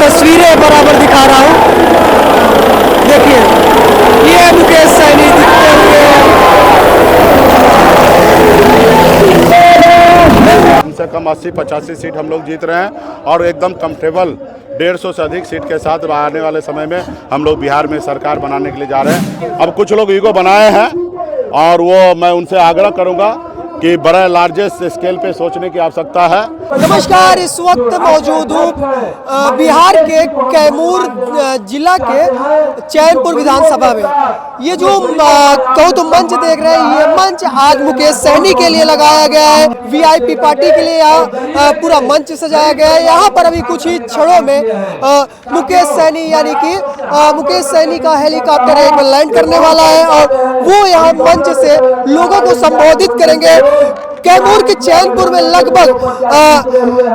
तस्वीरें बराबर दिखा रहा हूँ। देखिए ये मुकेश सैनी दिखते हुए कम से कम 80-85 सीट हम लोग जीत रहे हैं और एकदम कंफर्टेबल 150 से अधिक सीट के साथ आने वाले समय में हम लोग बिहार में सरकार बनाने के लिए जा रहे हैं। अब कुछ लोग ईगो बनाए हैं और वो मैं उनसे आग्रह करूंगा कि बड़े लार्जेस्ट स्केल पे सोचने की आवश्यकता है। नमस्कार, इस वक्त मौजूद हूँ बिहार के कैमूर जिला के चैनपुर विधानसभा में। ये जो कहो तो मंच देख रहे हैं, ये मंच आज मुकेश सैनी के लिए लगाया गया है। वीआईपी पार्टी के लिए यहाँ पूरा मंच सजाया गया है। यहाँ पर अभी कुछ ही क्षणों में मुकेश सैनी यानी कि मुकेश सैनी का हेलीकॉप्टर एक लैंड करने वाला है और वो यहाँ मंच से लोगों को संबोधित करेंगे। कैमूर के चैनपुर में लगभग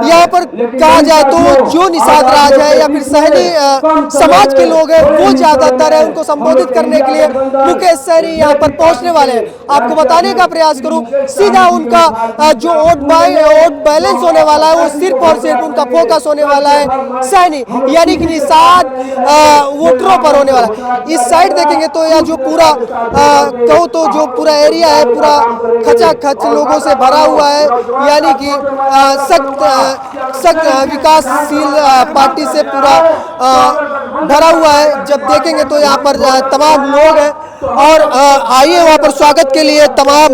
यहाँ पर कहा जाए तो जो निषाद राज है या फिर सहनी समाज के लोग हैं वो ज्यादातर है, उनको संबोधित करने के लिए मुकेश सैनी यहाँ पर पहुंचने वाले हैं। आपको बताने का प्रयास करूं, सीधा उनका जो वोट बैलेंस होने वाला है वो सिर्फ और सिर्फ उनका फोकस होने वाला है सैनी यानी कि निषाद वोटरों पर होने वाला है। इस साइड देखेंगे तो यह जो पूरा कहूँ तो जो पूरा एरिया है पूरा खचाखच लोगों से भरा हुआ है, यानी कि सख्त विकासशील पार्टी से पूरा भरा हुआ है। जब देखेंगे तो यहाँ पर तमाम लोग हैं और आइए वहाँ पर स्वागत के लिए तमाम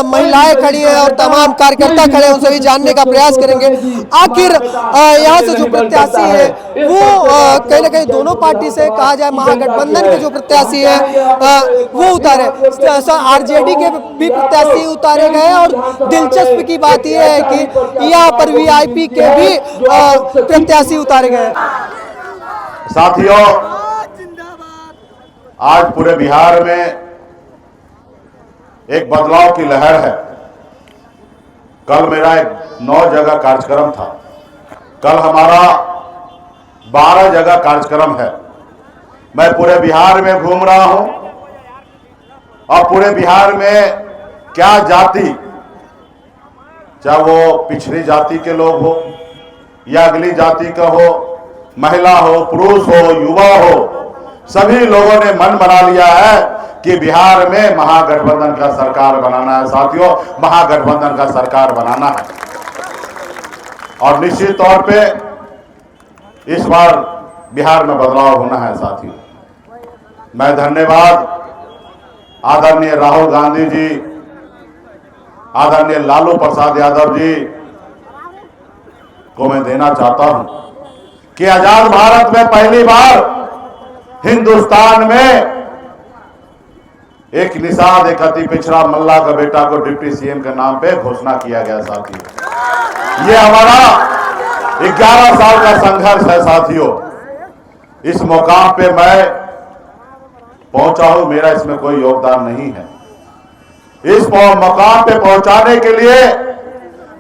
महिलाएं खड़ी हैं और तमाम कार्यकर्ता खड़े हैं, उनसे भी जानने का प्रयास करेंगे आखिर यहाँ से जो प्रत्याशी है वो कहीं ना कहीं दोनों पार्टी से कहा जाए महागठबंधन के जो प्रत्याशी है वो उतारे, आरजेडी के भी प्रत्याशी उतारे गए और दिलचस्प की बात यह है कि यहाँ पर वीआईपी के भी प्रत्याशी उतारे गए। साथियों, आज पूरे बिहार में एक बदलाव की लहर है। कल मेरा एक 9 जगह कार्यक्रम था, कल हमारा 12 जगह कार्यक्रम है। मैं पूरे बिहार में घूम रहा हूं और पूरे बिहार में क्या जाति, चाहे वो पिछड़ी जाति के लोग हो या अगली जाति का हो, महिला हो, पुरुष हो, युवा हो, सभी लोगों ने मन बना लिया है कि बिहार में महागठबंधन का सरकार बनाना है। साथियों, महागठबंधन का सरकार बनाना है और निश्चित तौर पे इस बार बिहार में बदलाव होना है। साथियों, मैं धन्यवाद आदरणीय राहुल गांधी जी, आदरणीय लालू प्रसाद यादव जी को मैं देना चाहता हूं कि आजाद भारत में पहली बार हिंदुस्तान में एक निषाद, एक अति पिछड़ा मल्ला का बेटा को डिप्टी सीएम के नाम पे घोषणा किया गया। साथियों, ये हमारा 11 साल का संघर्ष है। साथियों, इस मुकाम पे मैं पहुंचा हूं, मेरा इसमें कोई योगदान नहीं है। इस मुकाम पे पहुंचाने के लिए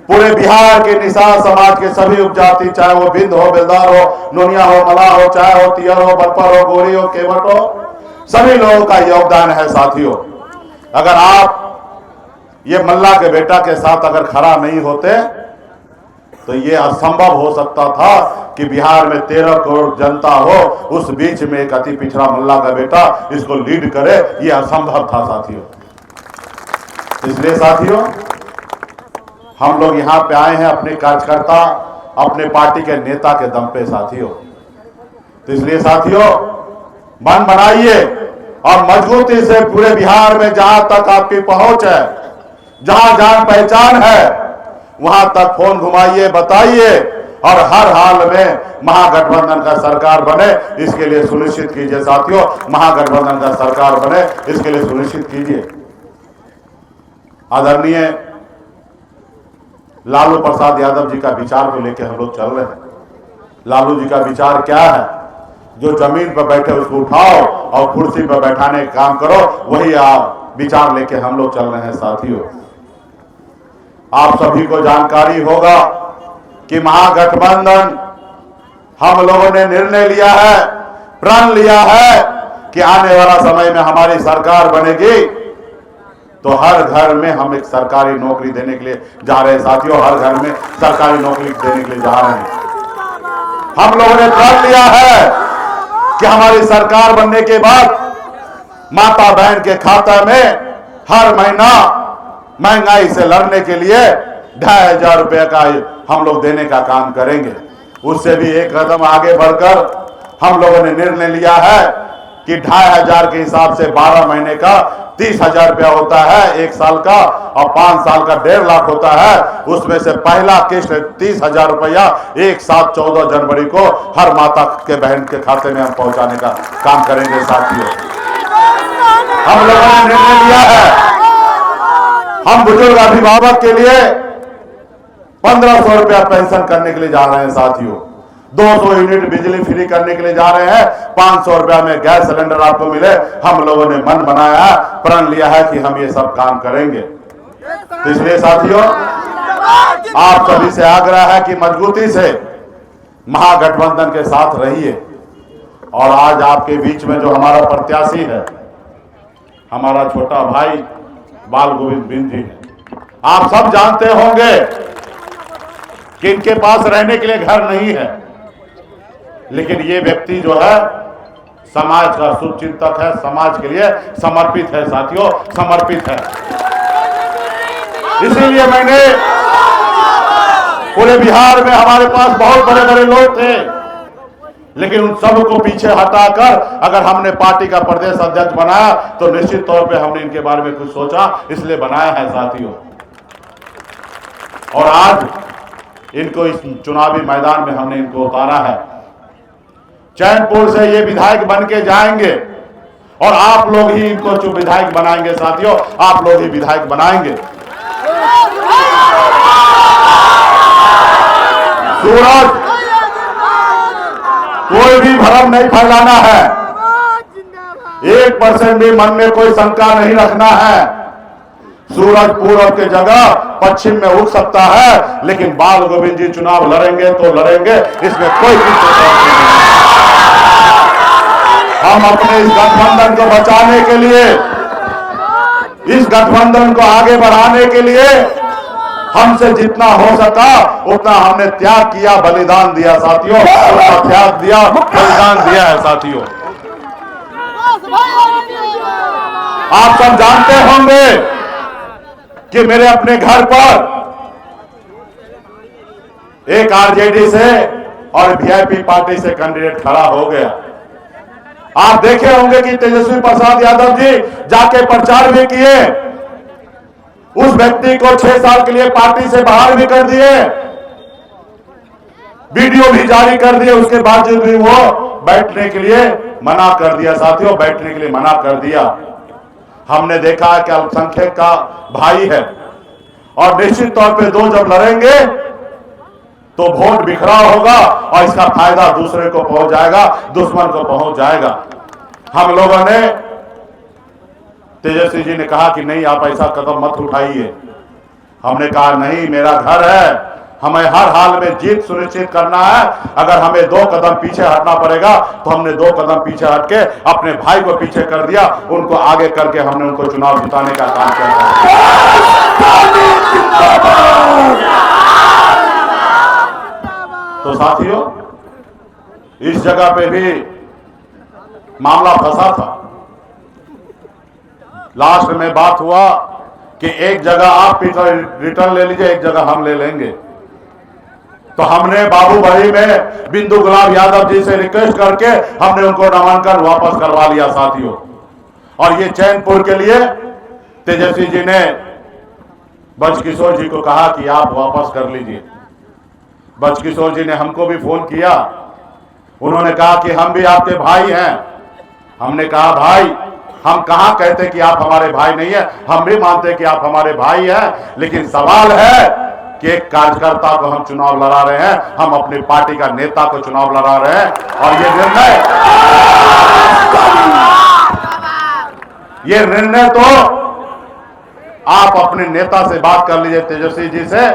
पूरे बिहार के निषाद समाज के सभी उपजाति, चाहे वो बिंद हो, बेलदार हो, नोनिया हो, मला हो, चाहे हो तियर हो, बरपर हो, गोरी हो, केवट हो, सभी लोगों का योगदान है। साथियों, अगर आप ये मल्ला के बेटा के साथ अगर खड़ा नहीं होते तो ये असंभव हो सकता था कि बिहार में 13 करोड़ जनता हो, उस बीच में एक अति पिछड़ा मल्ला का बेटा इसको लीड करे, ये असंभव था। साथियों, इसलिए साथियों हम लोग यहाँ पे आए हैं अपने कार्यकर्ता, अपने पार्टी के नेता के दम पे। साथियों, तो इसलिए साथियों मन बनाइए और मजबूती से पूरे बिहार में जहां तक आपकी पहुंच है, जहां जान पहचान है, वहां तक फोन घुमाइए, बताइए और हर हाल में महागठबंधन का सरकार बने, इसके लिए सुनिश्चित कीजिए। साथियों, महागठबंधन का सरकार बने, इसके लिए सुनिश्चित कीजिए। आदरणीय लालू प्रसाद यादव जी का विचार को लेकर हम लोग चल रहे हैं। लालू जी का विचार क्या है? जो जमीन पर बैठे उसको उठाओ और कुर्सी पर बैठाने का काम करो, वही आप विचार लेके हम लोग चल रहे हैं। साथियों, आप सभी को जानकारी होगा कि महागठबंधन हम लोगों ने निर्णय लिया है, प्रण लिया है कि आने वाला समय में हमारी सरकार बनेगी तो हर घर में हम एक सरकारी नौकरी देने के लिए जा रहे हैं। साथियों, हर घर में सरकारी नौकरी देने के लिए जा रहे हैं। हम लोगों ने प्रण लिया है कि हमारी सरकार बनने के बाद माता बहन के खाता में हर महीना महंगाई से लड़ने के लिए 2500 रुपए का हम लोग देने का काम करेंगे। उससे भी एक कदम आगे बढ़कर हम लोगों ने निर्णय लिया है कि 2500 के हिसाब से 12 महीने का 30,000 रुपया होता है, 1 साल का, और 5 साल का 1.5 लाख होता है। उसमें से पहला किस्त 30,000 रुपया एक साथ 14 जनवरी को हर माता के बहन के खाते में हम पहुंचाने का काम करेंगे। साथियों, हम लोगों ने निर्णय लिया है, हम बुजुर्ग अभिभावक के लिए 1500 रुपया पेंशन करने के लिए जा रहे हैं। साथियों, 200 यूनिट बिजली फ्री करने के लिए जा रहे हैं। 500 रुपया में गैस सिलेंडर आपको मिले। हम लोगों ने मन बनाया है, प्रण लिया है कि हम ये सब काम करेंगे। तो इसलिए साथियों, आप सभी से आग्रह है कि मजबूती से महागठबंधन के साथ रहिए। और आज आपके बीच में जो हमारा प्रत्याशी है, हमारा छोटा भाई बाल गोविंद बिंद जी है। आप सब जानते होंगे कि इनके पास रहने के लिए घर नहीं है, लेकिन ये व्यक्ति जो है समाज का शुभचिंतक है, समाज के लिए समर्पित है। साथियों, समर्पित है। इसीलिए मैंने पूरे बिहार में हमारे पास बहुत बड़े बड़े लोग थे, लेकिन उन सब को पीछे हटाकर अगर हमने पार्टी का प्रदेश अध्यक्ष बनाया तो निश्चित तौर पे हमने इनके बारे में कुछ सोचा, इसलिए बनाया है। साथियों, और आज इनको इस चुनावी मैदान में हमने इनको उतारा है। चैनपुर से ये विधायक बन के जाएंगे और आप लोग ही इनको जो विधायक बनाएंगे। साथियों, आप लोग ही विधायक बनाएंगे। सूरज, कोई भी भ्रम नहीं फैलाना है, 1% भी मन में कोई शंका नहीं रखना है। सूरज पूरब के जगह पश्चिम में उग सकता है, लेकिन बाल गोविंद जी चुनाव लड़ेंगे तो लड़ेंगे, इसमें कोई नहीं। हम अपने इस गठबंधन को बचाने के लिए, इस गठबंधन को आगे बढ़ाने के लिए हमसे जितना हो सका उतना हमने त्याग किया, बलिदान दिया। साथियों, उतना त्याग दिया, बलिदान दिया है। साथियों, आप सब जानते होंगे कि मेरे अपने घर पर एक आरजेडी से और वीआईपी पार्टी से कैंडिडेट खड़ा हो गया। आप देखे होंगे कि तेजस्वी प्रसाद यादव जी जाके प्रचार भी किए, उस व्यक्ति को 6 साल के लिए पार्टी से बाहर भी कर दिए, वीडियो भी जारी कर दिए। उसके बावजूद भी वो बैठने के लिए मना कर दिया। साथियों, बैठने के लिए मना कर दिया। हमने देखा है कि अल्पसंख्यक का भाई है और निश्चित तौर पे दो जब लड़ेंगे तो वोट बिखराव होगा और इसका फायदा दूसरे को पहुंच जाएगा, दुश्मन को पहुंच जाएगा। हम लोगों ने, तेजस्वी जी ने कहा कि नहीं, आप ऐसा कदम मत उठाइए। हमने कहा नहीं, मेरा घर है, हमें हर हाल में जीत सुनिश्चित करना है। अगर हमें 2 कदम पीछे हटना पड़ेगा तो हमने 2 कदम पीछे हट के अपने भाई को पीछे कर दिया, उनको आगे करके हमने उनको चुनाव जिताने का काम किया। तो साथियों, इस जगह पे भी मामला फंसा था। लास्ट में बात हुआ कि एक जगह आप रिटर्न ले लीजिए, एक जगह हम ले लेंगे। तो हमने बाबू भाई में बिंदु गुलाब यादव जी से रिक्वेस्ट करके हमने उनको नामांकन वापस करवा लिया। साथियों, और ये चैनपुर के लिए तेजस्वी जी ने बजकिशोर जी को कहा कि आप वापस कर लीजिए। बजकिशोर जी ने हमको भी फोन किया, उन्होंने कहा कि हम भी आपके भाई हैं। हमने कहा भाई, हम कहां कहते कि आप हमारे भाई नहीं है, हम भी मानते कि आप हमारे भाई हैं, लेकिन सवाल है कि एक कार्यकर्ता को हम चुनाव लड़ा रहे हैं, हम अपनी पार्टी का नेता को चुनाव लड़ा रहे हैं। और ये निर्णय तो आप अपने नेता से बात कर लीजिए, तेजस्वी जी से।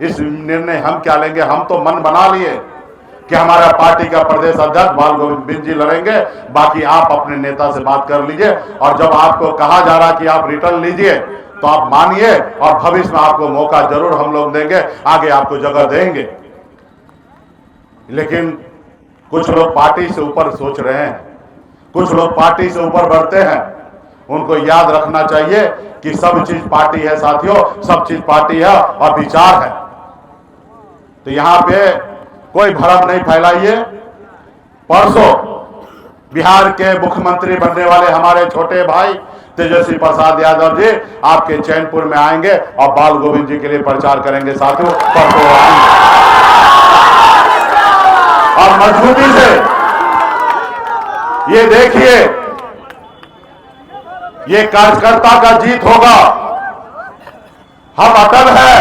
इस निर्णय हम क्या लेंगे, हम तो मन बना लिए कि हमारा पार्टी का प्रदेश अध्यक्ष बाल गोविंद बिंद जी लड़ेंगे, बाकी आप अपने नेता से बात कर लीजिए। और जब आपको कहा जा रहा कि आप रिटर्न लीजिए तो आप मानिए, और भविष्य में आपको मौका जरूर हम लोग देंगे, आगे आपको जगह देंगे। लेकिन कुछ लोग पार्टी से ऊपर सोच रहे हैं, कुछ लोग पार्टी से ऊपर बढ़ते हैं। उनको याद रखना चाहिए कि सब चीज पार्टी है साथियों, सब चीज पार्टी है और विचार है। तो यहां पे कोई भ्रम नहीं फैलाइए। परसों बिहार के मुख्यमंत्री बनने वाले हमारे छोटे भाई तेजस्वी प्रसाद यादव जी आपके चैनपुर में आएंगे और बाल गोविंद जी के लिए प्रचार करेंगे साथियों। परसों आएंगे और मजबूती से ये देखिए, ये कार्यकर्ता का जीत होगा। हम अटल हैं,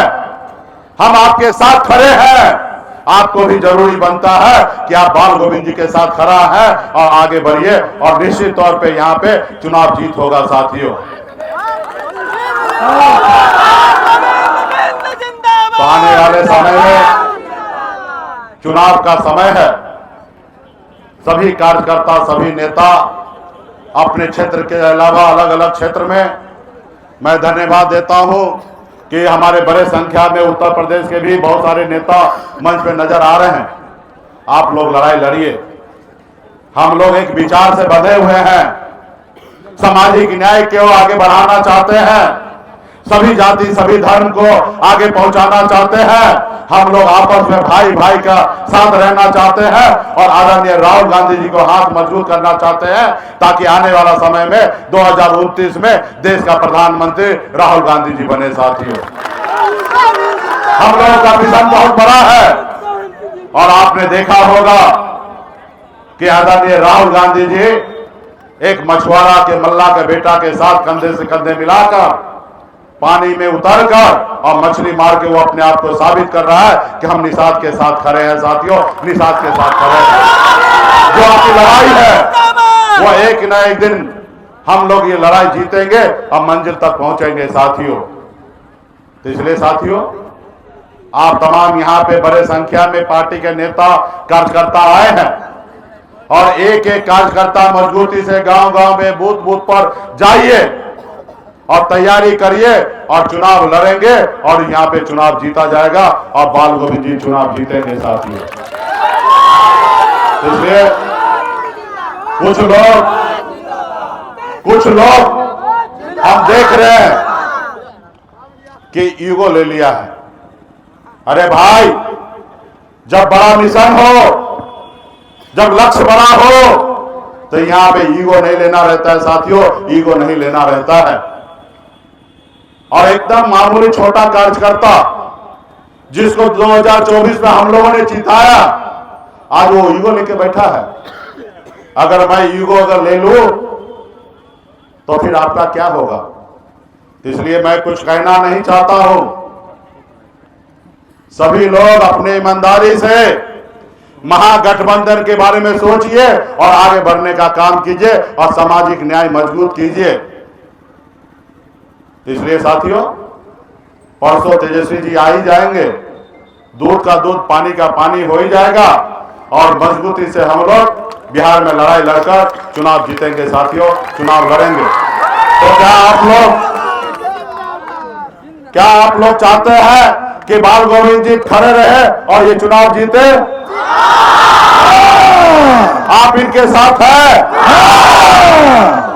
हम आपके साथ खड़े हैं। आपको भी जरूरी बनता है कि आप बाल गोविंद जी के साथ खड़ा है और आगे बढ़िए और निश्चित तौर पे यहां पे चुनाव जीत होगा साथियों। तो आने वाले समय में चुनाव का समय है। सभी कार्यकर्ता, सभी नेता अपने क्षेत्र के अलावा अलग अलग क्षेत्र में, मैं धन्यवाद देता हूं कि हमारे बड़े संख्या में उत्तर प्रदेश के भी बहुत सारे नेता मंच पे नजर आ रहे हैं। आप लोग लड़ाई लड़िए। हम लोग एक विचार से बंधे हुए हैं, सामाजिक न्याय को आगे बढ़ाना चाहते हैं, सभी जाति सभी धर्म को आगे पहुंचाना चाहते हैं। हम लोग आपस में भाई भाई का साथ रहना चाहते हैं और आदरणीय राहुल गांधी जी को हाथ मजबूत करना चाहते हैं ताकि आने वाला समय में 2029 में देश का प्रधानमंत्री राहुल गांधी जी बने साथियों। हम लोगों का विजन बहुत बड़ा है और आपने देखा होगा कि आदरणीय राहुल गांधी जी एक मछुआरा के मल्ला के बेटा के साथ कंधे से कंधे मिलाकर पानी में उतरकर और मछली मार के वो अपने आप को साबित कर रहा है कि हम निषाद के साथ खड़े हैं साथियों, निषाद के साथ खड़े हैं। जो आपकी लड़ाई है वो एक न एक दिन हम लोग ये लड़ाई जीतेंगे और मंजिल तक पहुंचेंगे साथियों। तो इसलिए साथियों, आप तमाम यहाँ पे बड़े संख्या में पार्टी के नेता कार्यकर्ता आए हैं और एक एक कार्यकर्ता मजबूती से गांव गांव में बूथ बूथ पर जाइए और तैयारी करिए और चुनाव लड़ेंगे और यहाँ पे चुनाव जीता जाएगा और बाल गोविंद जी चुनाव जीतेंगे साथियों। इसलिए कुछ लोग हम देख रहे हैं कि ईगो ले लिया है। अरे भाई, जब बड़ा मिशन हो, जब लक्ष्य बड़ा हो तो यहाँ पे ईगो नहीं लेना रहता है साथियों, ईगो नहीं लेना रहता है। और एकदम मामूली छोटा कार्यकर्ता जिसको 2024 में हम लोगों ने जिताया, आज वो ईगो लेके बैठा है। अगर मैं ईगो ले लूं तो फिर आपका क्या होगा? इसलिए मैं कुछ कहना नहीं चाहता हूं। सभी लोग अपने ईमानदारी से महागठबंधन के बारे में सोचिए और आगे बढ़ने का काम कीजिए और सामाजिक न्याय मजबूत कीजिए। इसलिए साथियों, परसों तेजस्वी जी आ ही जाएंगे, दूध का दूध पानी का पानी हो ही जाएगा और मजबूती से हम लोग बिहार में लड़ाई लड़कर चुनाव जीतेंगे साथियों, चुनाव लड़ेंगे। तो क्या आप लोग चाहते हैं कि बाल गोविंद जी खड़े रहे और ये चुनाव जीते? आप इनके साथ हैं?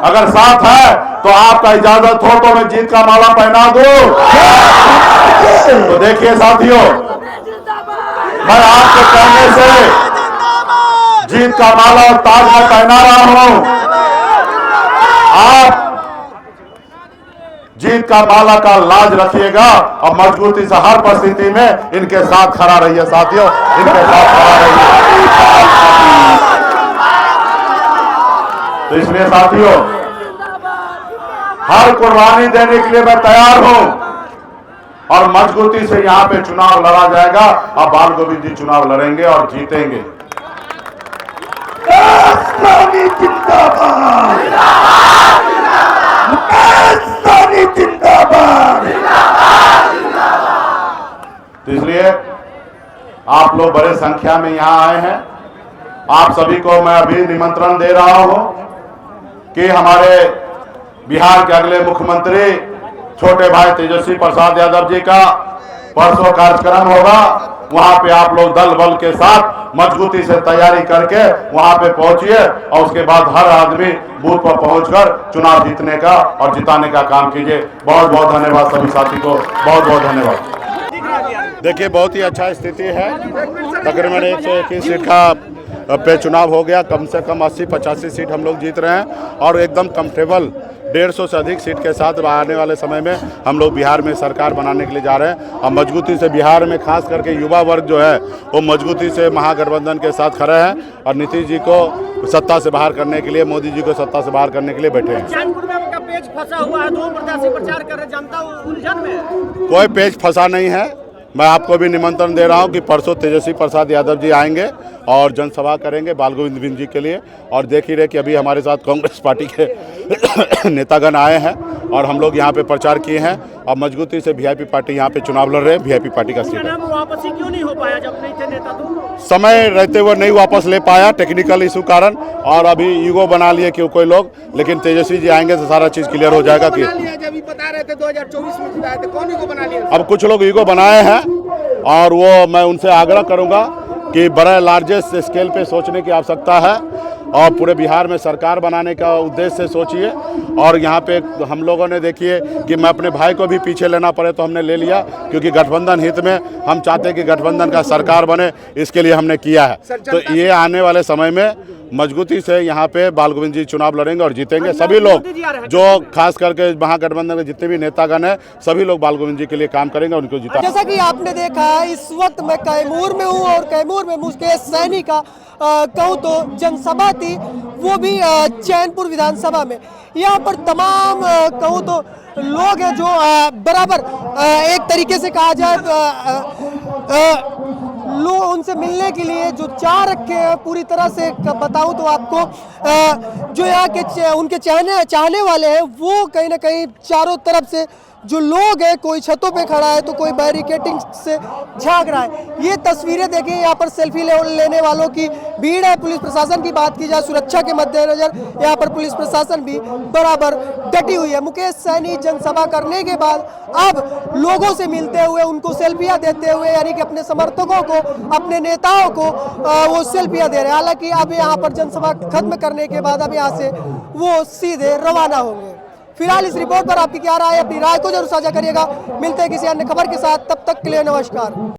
अगर साथ है तो आपका इजाजत हो तो मैं जीत का माला पहना दूं। तो देखिए साथियों, मैं आपके कहने से जीत का माला और ताज में पहना रहा हूं। आप जीत का माला का लाज रखिएगा और मजबूती से हर परिस्थिति में इनके साथ खड़ा रहिए साथियों, इनके साथ खड़ा रहिए। तो इसलिए साथियों, हर कुर्बानी देने के लिए मैं तैयार हूं और मजबूती से यहां पे चुनाव लड़ा जाएगा और बाल गोविंद जी चुनाव लड़ेंगे और जीतेंगे। तो इसलिए आप लोग बड़े संख्या में यहां आए हैं। आप सभी को मैं अभी निमंत्रण दे रहा हूं कि हमारे बिहार के अगले मुख्यमंत्री छोटे भाई तेजस्वी प्रसाद यादव जी का परसों कार्यक्रम होगा वहां पे आप लोग दल बल के साथ मजबूती से तैयारी करके वहां पे पहुंचिए और उसके बाद हर आदमी बूथ पर पहुंचकर चुनाव जीतने का और जिताने का काम कीजिए। बहुत बहुत धन्यवाद सभी साथी को, बहुत बहुत धन्यवाद। देखिए बहुत ही अच्छा स्थिति है, तकरीबन 121 सीट का पे चुनाव हो गया। कम से कम 80-85 सीट हम लोग जीत रहे हैं और एकदम कंफर्टेबल 150 से अधिक सीट के साथ आने वाले समय में हम लोग बिहार में सरकार बनाने के लिए जा रहे हैं। और मजबूती से बिहार में खास करके युवा वर्ग जो है वो मजबूती से महागठबंधन के साथ खड़े हैं और नीतीश जी को सत्ता से बाहर करने के लिए, मोदी जी को सत्ता से बाहर करने के लिए बैठे हैं। चैनपुर में आपका पेज फंसा हुआ है, 2 प्रत्याशी प्रचार कर रहे, जनता उलझन में। कोई पेज फंसा नहीं है। मैं आपको भी निमंत्रण दे रहा हूं कि परसों तेजस्वी प्रसाद यादव जी आएंगे और जनसभा करेंगे बाल गोविंद बिंद जी के लिए। और देख ही रहे कि अभी हमारे साथ कांग्रेस पार्टी के नेतागण आए हैं और हम लोग यहां पे प्रचार किए हैं और मजबूती से वीआईपी पार्टी यहां पे चुनाव लड़ रहे हैं। वीआईपी पार्टी का सीट है। वापसी क्यों नहीं हो पाया जब नहीं थे नेता? तो समय रहते हुए नहीं वापस ले पाया, टेक्निकल इशू कारण, और अभी ईगो बना लिए कि कोई लोग, लेकिन तेजस्वी जी आएंगे तो सारा चीज क्लियर हो जाएगा। कि जब बता रहे थे 2024 में जिताए थे, कौन ईगो बना लिया? अब कुछ लोग ईगो बनाए हैं और वो मैं उनसे आग्रह करूंगा कि बड़े लार्जेस्ट स्केल पे सोचने की आवश्यकता है और पूरे बिहार में सरकार बनाने का उद्देश्य से सोचिए। और यहाँ पे हम लोगों ने देखिए कि मैं अपने भाई को भी पीछे लेना पड़े तो हमने ले लिया, क्योंकि गठबंधन हित में हम चाहते हैं कि गठबंधन का सरकार बने, इसके लिए हमने किया है। तो ये आने वाले समय में मजबूती से यहाँ पे बाल गोविंद जी चुनाव लड़ेंगे और जीतेंगे। सभी लोग जो खास करके महागठबंधन के जितने भी नेतागण हैं सभी लोग बाल गोविंद जी के लिए काम करेंगे और उनको जिता। जैसा कि आपने देखा इस वक्त मैं कैमूर में हूँ और कैमूर में मुकेश सैनी का कहूँ तो जनसभा थी, वो भी चैनपुर विधानसभा में। यहाँ पर तमाम कहूँ तो लोग हैं जो बराबर एक तरीके से कहा जाए लोग उनसे मिलने के लिए जो चाह रखे हैं। पूरी तरह से बताऊं तो आपको जो यहाँ के उनके चाहने वाले हैं वो कहीं ना कहीं चारों तरफ से जो लोग हैं, कोई छतों पे खड़ा है तो कोई बैरिकेटिंग से झांक रहा है। ये तस्वीरें देखिए, यहाँ पर सेल्फी लेने वालों की भीड़ है। पुलिस प्रशासन की बात की जाए, सुरक्षा के मद्देनजर यहाँ पर पुलिस प्रशासन भी बराबर डटी हुई है। मुकेश सैनी जनसभा करने के बाद अब लोगों से मिलते हुए, उनको सेल्फियां देते हुए, यानी कि अपने समर्थकों को, अपने नेताओं को वो सेल्फियां दे रहे हैं। हालांकि अब यहाँ पर जनसभा खत्म करने के बाद अब यहाँ से वो सीधे रवाना होंगे। फिलहाल इस रिपोर्ट पर आपकी क्या राय है? अपनी राय को जरूर साझा करिएगा। मिलते हैं किसी अन्य खबर के साथ, तब तक के लिए नमस्कार।